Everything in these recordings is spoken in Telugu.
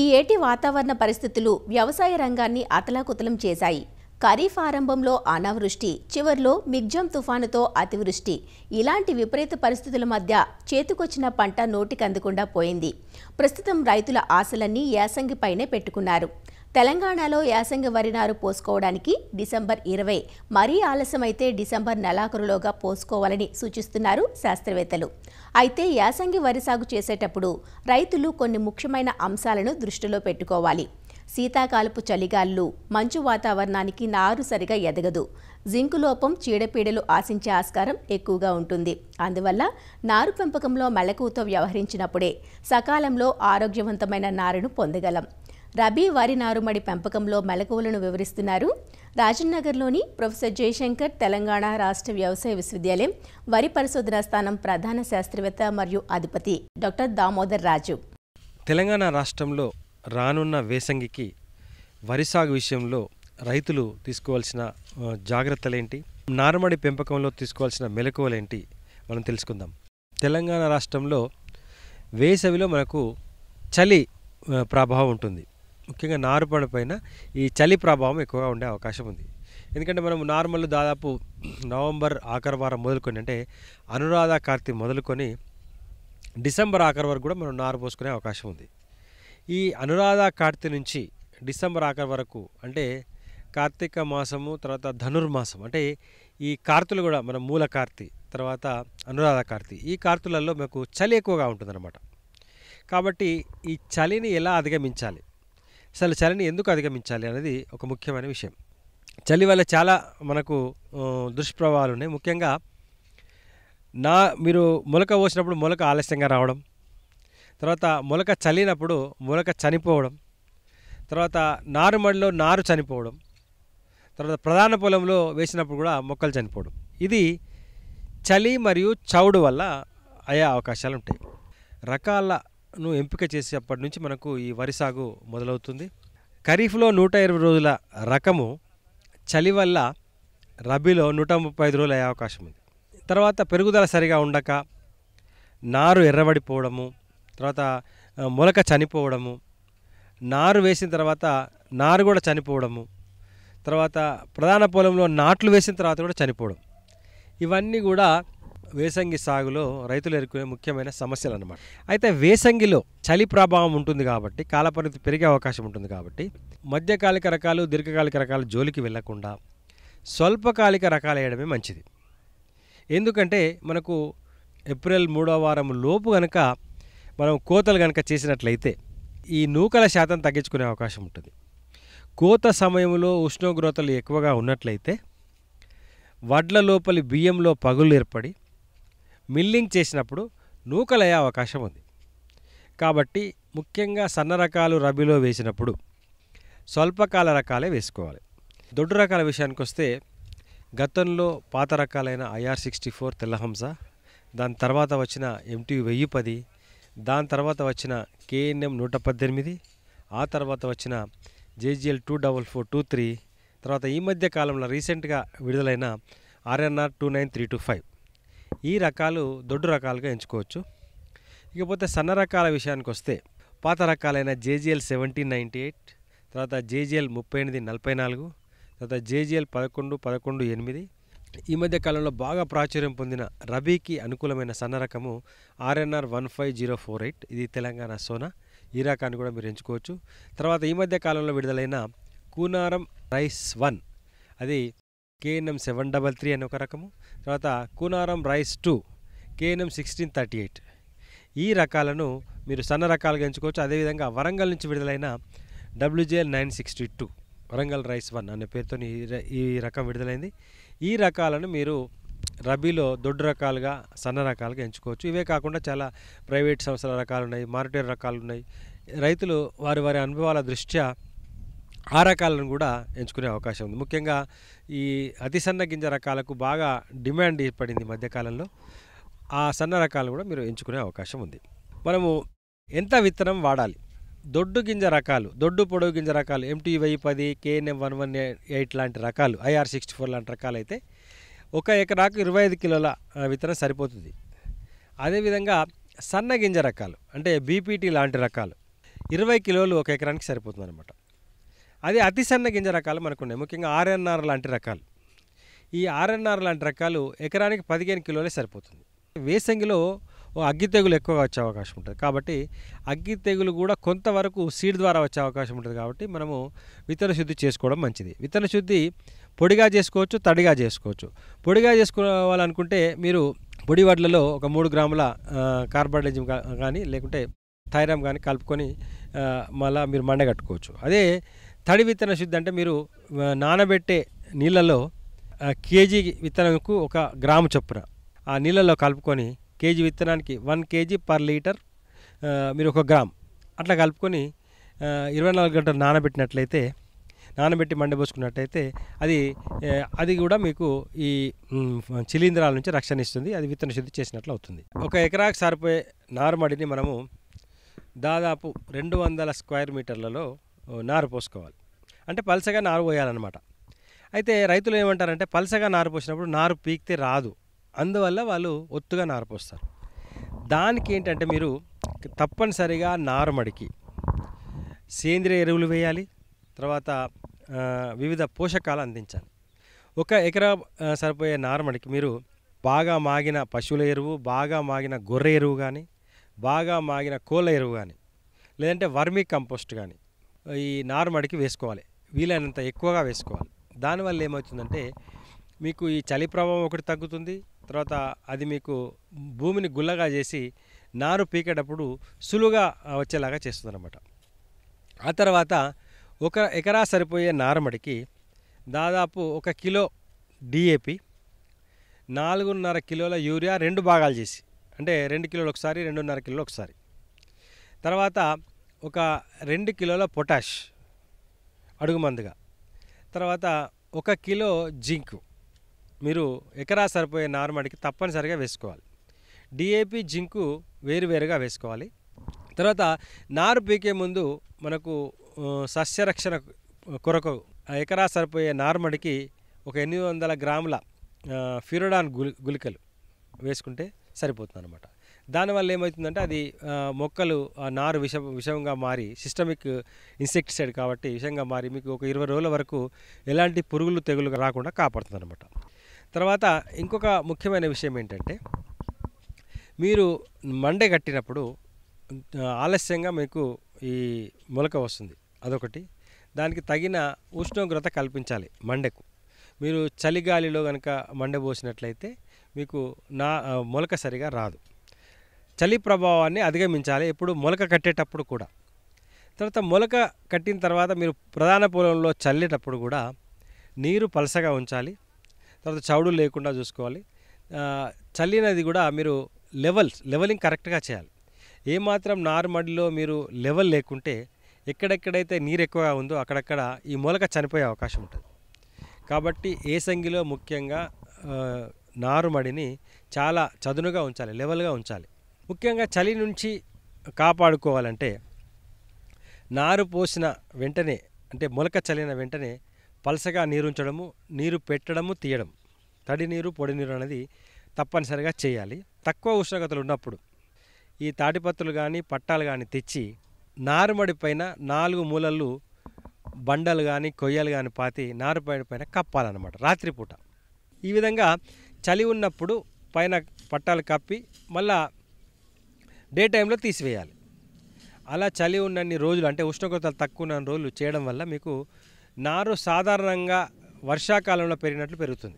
ఈ ఏటి వాతావరణ పరిస్థితులు వ్యవసాయ రంగాన్ని అతలాకుతలం చేశాయి. ఖరీఫ్ ఆరంభంలో అనావృష్టి, చివర్లో మిగ్జాం తుఫానుతో అతివృష్టి, ఇలాంటి విపరీత పరిస్థితుల మధ్య చేతికొచ్చిన పంట నోటికి అందకుండా పోయింది. ప్రస్తుతం రైతుల ఆశలన్నీ యాసంగిపైనే పెట్టుకున్నారు. తెలంగాణలో యాసంగి వరి నారు పోసుకోవడానికి డిసెంబర్ 20, మరీ ఆలస్యమైతే డిసెంబర్ నెలాఖరులోగా పోసుకోవాలని సూచిస్తున్నారు శాస్త్రవేత్తలు. అయితే యాసంగి వరి సాగు చేసేటప్పుడు రైతులు కొన్ని ముఖ్యమైన అంశాలను దృష్టిలో పెట్టుకోవాలి. శీతాకాలపు చలిగాలులు, మంచు వాతావరణానికి నారు సరిగా ఎదగదు. జింకు లోపం, చీడపీడలు ఆశించే ఆస్కారం ఎక్కువగా ఉంటుంది. అందువల్ల నారు పెంపకంలో మెళకువతో వ్యవహరించినప్పుడే సకాలంలో ఆరోగ్యవంతమైన నారును పొందగలం. రబీ వరి నారుమడి పెంపకంలో మెళకువలను వివరిస్తున్నారు రాజన్నగర్లోని ప్రొఫెసర్ జయశంకర్ తెలంగాణ రాష్ట్ర వ్యవసాయ విశ్వవిద్యాలయం వరి పరిశోధనా స్థానం ప్రధాన శాస్త్రవేత్త మరియు అధిపతి డాక్టర్ దామోదర్ రాజు. తెలంగాణ రాష్ట్రంలో రానున్న వేసంగికి వరి సాగు విషయంలో రైతులు తీసుకోవాల్సిన జాగ్రత్తలేంటి, నారుమడి పెంపకంలో తీసుకోవాల్సిన మెలకువలేంటి మనం తెలుసుకుందాం. తెలంగాణ రాష్ట్రంలో వేసవిలో మనకు చలి ప్రభావం ఉంటుంది. ముఖ్యంగా నారుమడి పైన ఈ చలి ప్రభావం ఎక్కువగా ఉండే అవకాశం ఉంది. ఎందుకంటే మనం నార్మల్ దాదాపు నవంబర్ ఆఖరి వారం మొదలుకొని, అంటే అనురాధ కార్తీ మొదలుకొని డిసెంబర్ ఆఖరి వరకు కూడా మనం నారు పోసుకునే అవకాశం ఉంది. ఈ అనురాధ కార్తీ నుంచి డిసెంబర్ ఆఖరి వరకు, అంటే కార్తీక మాసము తర్వాత ధనుర్మాసం, అంటే ఈ కార్తులు కూడా మన మూల కార్తీ తర్వాత అనురాధ కార్తీ, ఈ కార్తులలో మనకు చలి ఎక్కువగా ఉంటుందన్నమాట. కాబట్టి ఈ చలిని ఎలా అధిగమించాలి, అసలు చలిని ఎందుకు అధిగమించాలి అనేది ఒక ముఖ్యమైన విషయం. చలి వల్ల చాలా మనకు దుష్ప్రభావాలు ఉన్నాయి. ముఖ్యంగా మీరు మొలక పోసినప్పుడు మొలక ఆలస్యంగా రావడం, తర్వాత మొలక చల్లినప్పుడు మొలక చనిపోవడం, తర్వాత నారుమడిలో నారు చనిపోవడం, తర్వాత ప్రధాన పొలంలో వేసినప్పుడు కూడా మొక్కలు చనిపోవడం, ఇది చలి మరియు చౌడు వల్ల అయ్యే అవకాశాలు ఉంటాయి. రకాలను ఎంపిక చేసేప్పటి నుంచి మనకు ఈ వరి సాగు మొదలవుతుంది. ఖరీఫ్లో 120 రోజుల రకము చలి వల్ల రబీలో 135 రోజులు అయ్యే అవకాశం ఉంది. తర్వాత పెరుగుదల సరిగా ఉండక నారు ఎర్రబడిపోవడము, తర్వాత మొలక చనిపోవడము, నారు వేసిన తర్వాత నారు కూడా చనిపోవడము, తర్వాత ప్రధాన పొలంలో నాట్లు వేసిన తర్వాత కూడా చనిపోవడం, ఇవన్నీ కూడా వేసంగి సాగులో రైతులు ఎదుర్కొనే ముఖ్యమైన సమస్యలు అన్నమాట. అయితే వేసంగిలో చలి ప్రభావం ఉంటుంది కాబట్టి, కాలపరిమితి పెరిగే అవకాశం ఉంటుంది కాబట్టి మధ్యకాలిక రకాలు, దీర్ఘకాలిక రకాలు జోలికి వెళ్లకుండా స్వల్పకాలిక రకాలు వేయడమే మంచిది. ఎందుకంటే మనకు ఏప్రిల్ 3వ వారం లోపు కనుక మనం కోతలు కనుక చేసినట్లయితే ఈ నూకల శాతం తగ్గించుకునే అవకాశం ఉంటుంది. కోత సమయంలో ఉష్ణోగ్రతలు ఎక్కువగా ఉన్నట్లయితే వడ్ల లోపలి బియ్యంలో పగుళ్ళు ఏర్పడి మిల్లింగ్ చేసినప్పుడు నూకలు అయ్యే అవకాశం ఉంది. కాబట్టి ముఖ్యంగా సన్న రకాలు రబీలో వేసినప్పుడు స్వల్పకాల రకాలే వేసుకోవాలి. దొడ్డు రకాల విషయానికి వస్తే గతంలో పాత రకాలైన IR64 తెల్లహంస, దాని తర్వాత వచ్చిన MTU 1010, దాని తర్వాత వచ్చిన KNM 118, ఆ తర్వాత వచ్చిన JGL 24423, తర్వాత ఈ మధ్య కాలంలో రీసెంట్గా విడుదలైన RNR 29325, ఈ రకాలు దొడ్డు రకాలుగా ఎంచుకోవచ్చు. ఇకపోతే సన్న రకాల విషయానికి వస్తే పాత రకాలైన JGL 1798, తర్వాత JGL 3844, తర్వాత JGL 1118, ఈ మధ్య కాలంలో బాగా ప్రాచుర్యం పొందిన రబీకి అనుకూలమైన సన్న రకము RNR 15048, ఇది తెలంగాణ సోనా, ఈ రకాన్ని కూడా మీరు ఎంచుకోవచ్చు. తర్వాత ఈ మధ్య కాలంలో విడుదలైన కూనారం రైస్ 1, అది KNM 733 అనే ఒక రకము, తర్వాత కూనారం రైస్ 2 KNM 1638, ఈ రకాలను మీరు సన్న రకాలుగా ఎంచుకోవచ్చు. అదేవిధంగా వరంగల్ నుంచి విడుదలైన WJL 962 వరంగల్ రైస్ 1 అనే పేరుతో ఈ రకం విడుదలైంది. ఈ రకాలను మీరు రబీలో దొడ్డు రకాలుగా, సన్న రకాలుగా ఎంచుకోవచ్చు. ఇవే కాకుండా చాలా ప్రైవేట్ సంస్థల రకాలు ఉన్నాయి, మార్కెట్ రకాలు ఉన్నాయి. రైతులు వారి అనుభవాల దృష్ట్యా ఆ రకాలను కూడా ఎంచుకునే అవకాశం ఉంది. ముఖ్యంగా ఈ అతి సన్న గింజ రకాలకు బాగా డిమాండ్ ఏర్పడింది మధ్యకాలంలో. ఆ సన్న రకాలను కూడా మీరు ఎంచుకునే అవకాశం ఉంది. మనము ఎంత విత్తనం వాడాలి? దొడ్డు గింజ రకాలు, దొడ్డు పొడవు గింజ రకాలు MTU 1010, KNM 118 లాంటి రకాలు, IR64 లాంటి రకాలు అయితే 1 ఎకరాకు 25 కిలోల విత్తనం సరిపోతుంది. అదేవిధంగా సన్న గింజ రకాలు అంటే BPT లాంటి రకాలు, 20 కిలోలు ఒక ఎకరానికి సరిపోతుందన్నమాట. అదే అతి సన్న గింజ రకాలు మనకున్నాయి, ముఖ్యంగా ఆర్ఎన్ఆర్ లాంటి రకాలు. ఈ ఆర్ఎన్ఆర్ లాంటి రకాలు ఎకరానికి 15 కిలోలే సరిపోతుంది. వేసంగిలో అగ్గి తెగులు ఎక్కువగా వచ్చే అవకాశం ఉంటుంది, కాబట్టి అగ్గి తెగులు కూడా కొంతవరకు సీడ్ ద్వారా వచ్చే అవకాశం ఉంటుంది. కాబట్టి మనము విత్తన శుద్ధి చేసుకోవడం మంచిది. విత్తన శుద్ధి పొడిగా చేసుకోవచ్చు, తడిగా చేసుకోవచ్చు. పొడిగా చేసుకోవాలనుకుంటే మీరు పొడి వడ్లలో ఒక 3 గ్రాముల కార్బోడైజిమ్ కానీ లేకుంటే థైరామ్ కానీ కలుపుకొని మళ్ళీ మీరు మండగట్టుకోవచ్చు. అదే తడి విత్తన శుద్ధి అంటే మీరు నానబెట్టే నీళ్ళలో కేజీ విత్తనంకు 1 గ్రాము చొప్పున ఆ నీళ్ళలో కలుపుకొని కేజీ విత్తనానికి 1 kg పర్ లీటర్ మీరు 1 గ్రామ్ అట్లా కలుపుకొని 24 గంటలు నానబెట్టి మండబోసుకున్నట్టయితే అది కూడా మీకు ఈ శిలీంధ్రాల నుంచి రక్షణ ఇస్తుంది. అది విత్తన శుద్ధి చేసినట్లు అవుతుంది. 1 ఎకరాకు సరిపోయే నారుమడిని మనము దాదాపు 200 స్క్వేర్ మీటర్లలో నారు పోసుకోవాలి. అంటే పలసగా నారు పోయాలన్నమాట. అయితే రైతులు ఏమంటారంటే పలసగా నారు పోసినప్పుడు నారు పీకితే రాదు, అందువల్ల వాళ్ళు ఒత్తుగా నారు పోస్తారు. దానికి ఏంటంటే మీరు తప్పనిసరిగా నారుమడికి సేంద్రియ ఎరువులు వేయాలి, తర్వాత వివిధ పోషకాలు అందించాలి. 1 ఎకరా సరిపోయే నారుమడికి మీరు బాగా మాగిన పశువుల ఎరువు, బాగా మాగిన గొర్రె ఎరువు కానీ, బాగా మాగిన కోళ్ళ ఎరువు కానీ, లేదంటే వర్మీ కంపోస్ట్ కానీ ఈ నారుమడికి వేసుకోవాలి. వీలైనంత ఎక్కువగా వేసుకోవాలి. దానివల్ల ఏమవుతుందంటే మీకు ఈ చలి ప్రభావం ఒకటి తగ్గుతుంది, తర్వాత అది మీకు భూమిని గుల్లగా చేసి నారు పీకేటప్పుడు సులువుగా వచ్చేలాగా చేస్తుంది అన్నమాట. ఆ తర్వాత 1 ఎకరా సరిపోయే నారుమడికి దాదాపు 1 కిలో డిఏపి, 4.5 కిలోల యూరియా 2 భాగాలు చేసి, అంటే 2 కిలోలు ఒకసారి, 2.5 కిలోలు ఒకసారి. తర్వాత 2 కిలోల పొటాష్ అడుగు మందుగా, తర్వాత 1 కిలో జింకు మీరు ఎకరా సరిపోయే నారుమడికి తప్పనిసరిగా వేసుకోవాలి. డిఏపి, జింకు వేరువేరుగా వేసుకోవాలి. తర్వాత నారు పీకే ముందు మనకు సస్యరక్షణ కొరకు ఎకరా సరిపోయే నారుమడికి 800 గ్రాముల ఫిరోడాన్ గుళికలు వేసుకుంటే సరిపోతుంది అన్నమాట. దానివల్ల ఏమవుతుందంటే అది మొక్కలు నారు విషంగా మారి, సిస్టమిక్ ఇన్సెక్టిసైడ్ కాబట్టి విషంగా మారి మీకు ఒక 20 రోజుల వరకు ఎలాంటి పురుగులు తెగులు రాకుండా కాపాడుతుంది అన్నమాట. తర్వాత ఇంకొక ముఖ్యమైన విషయం ఏంటంటే మీరు మండే కట్టినప్పుడు ఆలస్యంగా మీకు ఈ మొలక వస్తుంది, అదొకటి. దానికి తగిన ఉష్ణోగ్రత కల్పించాలి మండకు. మీరు చలిగాలిలో కనుక మండబోసినట్లయితే మీకు మొలక సరిగా రాదు. చలి ప్రభావాన్ని అధిగమించాలి ఎప్పుడు మొలక కట్టేటప్పుడు కూడా. తర్వాత మొలక కట్టిన తర్వాత మీరు ప్రధాన పొలంలో చల్లేటప్పుడు కూడా నీరు పలసగా ఉంచాలి, తర్వాత చౌడు లేకుండా చూసుకోవాలి. చల్లినది కూడా మీరు లెవెలింగ్ కరెక్ట్గా చేయాలి. ఏమాత్రం నారుమడిలో మీరు లెవెల్ లేకుంటే ఎక్కడెక్కడైతే నీరు ఎక్కువగా ఉందో అక్కడక్కడ ఈ మొలక చనిపోయే అవకాశం ఉంటుంది. కాబట్టి ఏసంగిలో ముఖ్యంగా నారుమడిని చాలా చదునుగా ఉంచాలి, లెవెల్గా ఉంచాలి. ముఖ్యంగా చలి నుంచి కాపాడుకోవాలంటే నారు పోసిన వెంటనే, అంటే మొలక చల్లిన వెంటనే పలసగా నీరు ఉంచడము, నీరు పెట్టడము, తీయడం, తడి నీరు పొడి నీరు అనేది తప్పనిసరిగా చేయాలి. తక్కువ ఉష్ణోగ్రతలు ఉన్నప్పుడు ఈ తాటిపత్రులు కానీ పట్టాలు కానీ తెచ్చి నారుమడి పైన 4 మూలలు బండలు కానీ కొయ్యలు కానీ పాతి నారుమడి పైన కప్పాలన్నమాట రాత్రిపూట. ఈ విధంగా చలి ఉన్నప్పుడు పైన పట్టాలు కప్పి మళ్ళా డే టైంలో తీసివేయాలి. అలా చలి ఉన్నన్ని రోజులు, అంటే ఉష్ణోగ్రతలు తక్కువ ఉన్న రోజులు చేయడం వల్ల మీకు నారు సాధారణంగా వర్షాకాలంలో పెరిగినట్లు పెరుగుతుంది.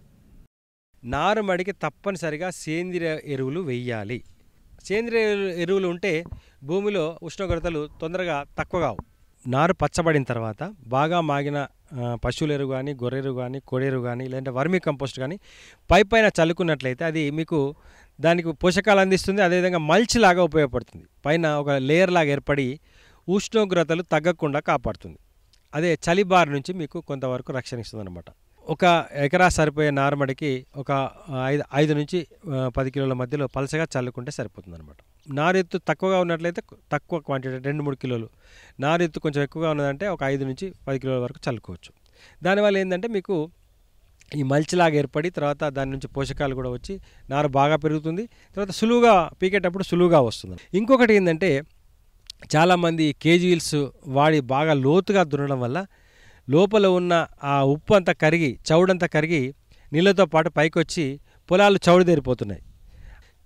నారుమడికి తప్పనిసరిగా సేంద్రియ ఎరువులు వేయాలి. సేంద్రియ ఎరువులు ఉంటే భూమిలో ఉష్ణోగ్రతలు తొందరగా తక్కువ కావు. నారు పచ్చబడిన తర్వాత బాగా మాగిన పశువుల ఎరువు కానీ, గొర్రె ఎరువు కానీ, కోడి ఎరువు కానీ, లేదంటే వర్మీ కంపోస్ట్ కానీ పైన చల్లుకున్నట్లయితే అది మీకు దానికి పోషకాలు అందిస్తుంది. అదేవిధంగా మల్చ్ లాగా ఉపయోగపడుతుంది. పైన ఒక లేయర్ లాగా ఏర్పడి ఉష్ణోగ్రతలు తగ్గకుండా కాపాడుతుంది. అదే చలి బారి నుంచి మీకు కొంతవరకు రక్షణ ఇస్తుంది అన్నమాట. 1 ఎకరా సరిపోయే నారుమడికి ఒక 5 నుంచి 10 కిలోల మధ్యలో పలసగా చల్లుకుంటే సరిపోతుంది అనమాట. నారెత్తు తక్కువగా ఉన్నట్లయితే తక్కువ క్వాంటిటీ 2-3 కిలోలు, నారెత్తు కొంచెం ఎక్కువగా ఉన్నదంటే ఒక 5 నుంచి 10 కిలోల వరకు చల్లుకోవచ్చు. దానివల్ల ఏంటంటే మీకు ఈ మల్చిలాగా ఏర్పడి తర్వాత దాని నుంచి పోషకాలు కూడా వచ్చి నారు బాగా పెరుగుతుంది. తర్వాత సులువుగా పీకేటప్పుడు సులువుగా వస్తుంది. ఇంకొకటి ఏంటంటే చాలామంది కేజీల్స్ వాడి బాగా లోతుగా దున్నడం వల్ల లోపల ఉన్న ఆ ఉప్పు అంతా కరిగి చౌడంతా కరిగి నీళ్ళతో పాటు పైకొచ్చి పొలాలు చౌడుదేరిపోతున్నాయి.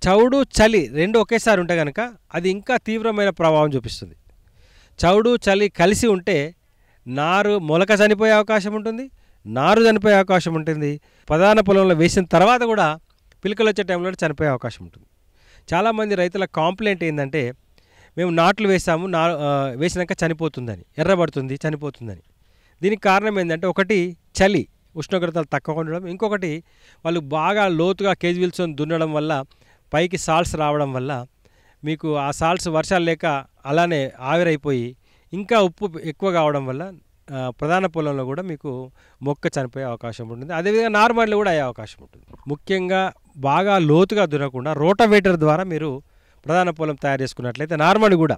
చౌడు చలి రెండు ఒకేసారి ఉంటే కనుక అది ఇంకా తీవ్రమైన ప్రభావం చూపిస్తుంది. చౌడు చలి కలిసి ఉంటే నారు మొలక చనిపోయే అవకాశం ఉంటుంది, నారు చనిపోయే అవకాశం ఉంటుంది. ప్రధాన పొలంలో వేసిన తర్వాత కూడా పిలకలు వచ్చే టైంలో చనిపోయే అవకాశం ఉంటుంది. చాలామంది రైతుల కాంప్లైంట్ ఏంటంటే మేము నాట్లు వేసాము, వేసినాక చనిపోతుందని, ఎర్రబడుతుంది, చనిపోతుందని. దీనికి కారణం ఏంటంటే ఒకటి చలి, ఉష్ణోగ్రతలు తక్కువగా ఉండడం, ఇంకొకటి వాళ్ళు బాగా లోతుగా కేజీల్స్ దున్నడం వల్ల పైకి సాల్ట్స్ రావడం వల్ల మీకు ఆ సాల్ట్స్ వర్షాలు లేక అలానే ఆవిరైపోయి ఇంకా ఉప్పు ఎక్కువ కావడం వల్ల ప్రధాన పొలంలో కూడా మీకు మొక్క చనిపోయే అవకాశం ఉంటుంది. అదేవిధంగా నార్మల్గా కూడా అయ్యే అవకాశం ఉంటుంది. ముఖ్యంగా బాగా లోతుగా దున్నకుండా రోటవేటర్ ద్వారా మీరు ప్రధాన పొలం తయారు చేసుకున్నట్లయితే, నార్మల్ కూడా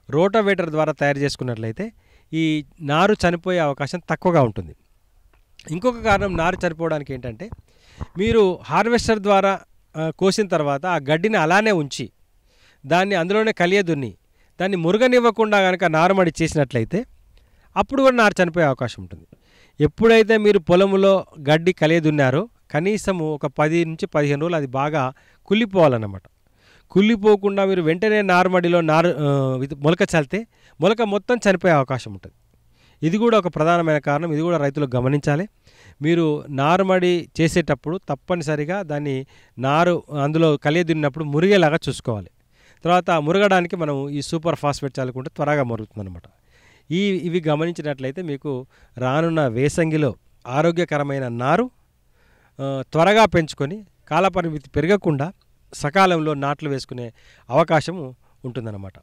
రోటవేటర్ ద్వారా తయారు చేసుకున్నట్లయితే ఈ నారు చనిపోయే అవకాశం తక్కువగా ఉంటుంది. ఇంకొక కారణం నారు చనిపోవడానికి ఏంటంటే మీరు హార్వెస్టర్ ద్వారా కోసిన తర్వాత ఆ గడ్డిని అలానే ఉంచి దాన్ని అందులోనే కలియదున్ని దాన్ని మురుగనివ్వకుండా కనుక నారుమడి చేసినట్లయితే అప్పుడు కూడా నారు చనిపోయే అవకాశం ఉంటుంది. ఎప్పుడైతే మీరు పొలంలో గడ్డి కలియదున్నారో కనీసము ఒక 10 నుంచి 15 రోజులు అది బాగా కుళ్ళిపోవాలన్నమాట. కుళ్ళిపోకుండా మీరు వెంటనే నారుమడిలో మొలక చల్లితే మొలక మొత్తం చనిపోయే అవకాశం ఉంటుంది. ఇది కూడా ఒక ప్రధానమైన కారణం. ఇది కూడా రైతులు గమనించాలి. మీరు నారుమడి చేసేటప్పుడు తప్పనిసరిగా దాన్ని అందులో కలియదున్నప్పుడు మురిగేలాగా చూసుకోవాలి. తర్వాత మురగడానికి మనం ఈ సూపర్ ఫాస్ఫేట్ చల్లుకుంటే త్వరగా మురుగుతుందన్నమాట. ఇవి గమనించినట్లయితే మీకు రానున్న వేసంగిలో ఆరోగ్యకరమైన నారు త్వరగా పెంచుకొని కాలపరిమితి పెరగకుండా సకాలంలో నాట్లు వేసుకునే అవకాశం ఉంటుందన్నమాట.